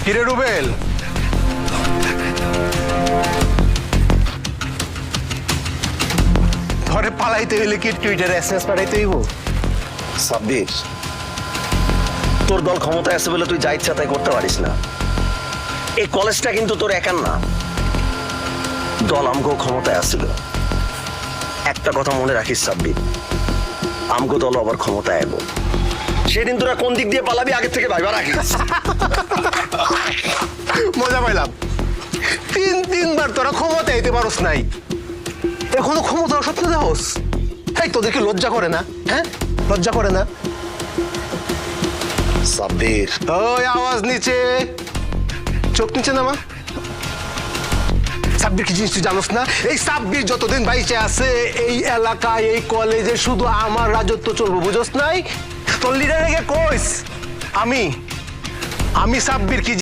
কিরে রুবেল, ধরে পালাইতে হইলে কি টুইটারে এসএমএস পাঠাইতে হইব? সাব্বির, তোর দল ক্ষমতায় আছে বলে তুই যা ইচ্ছা তাই করতে পারিস না। এই কলেজটা কিন্তু তোর একার না, দল আমগো ক্ষমতায় আসছিল। একটা কথা মনে রাখিস সাব্বির, আমগো দল আবার ক্ষমতায় আইব, সেদিন তোরা কোন দিক দিয়ে পালাবি আগে থেকে ভাইবা রাখিস। মজা পাইলাম। তিনবার তোরা ক্ষমতা আইতে পারস নাই, এখনো ক্ষমতা স্বপ্ন দেহস? এই তোদেরকে লজ্জা করে না? হ্যাঁ, লজ্জা করে না? সাব্বির, ওই আওয়াজ নিচে, চোখ নিচে নামা। সাব্বির কি জিনিস তুই জানোস না? এই সাব্বির যতদিন বাইচে আছে এই এলাকায় এই কলেজে শুধু আমার রাজত্ব চলবো, বুঝোস নাই? তোর লিডারে কইস আমি সাব্বির কি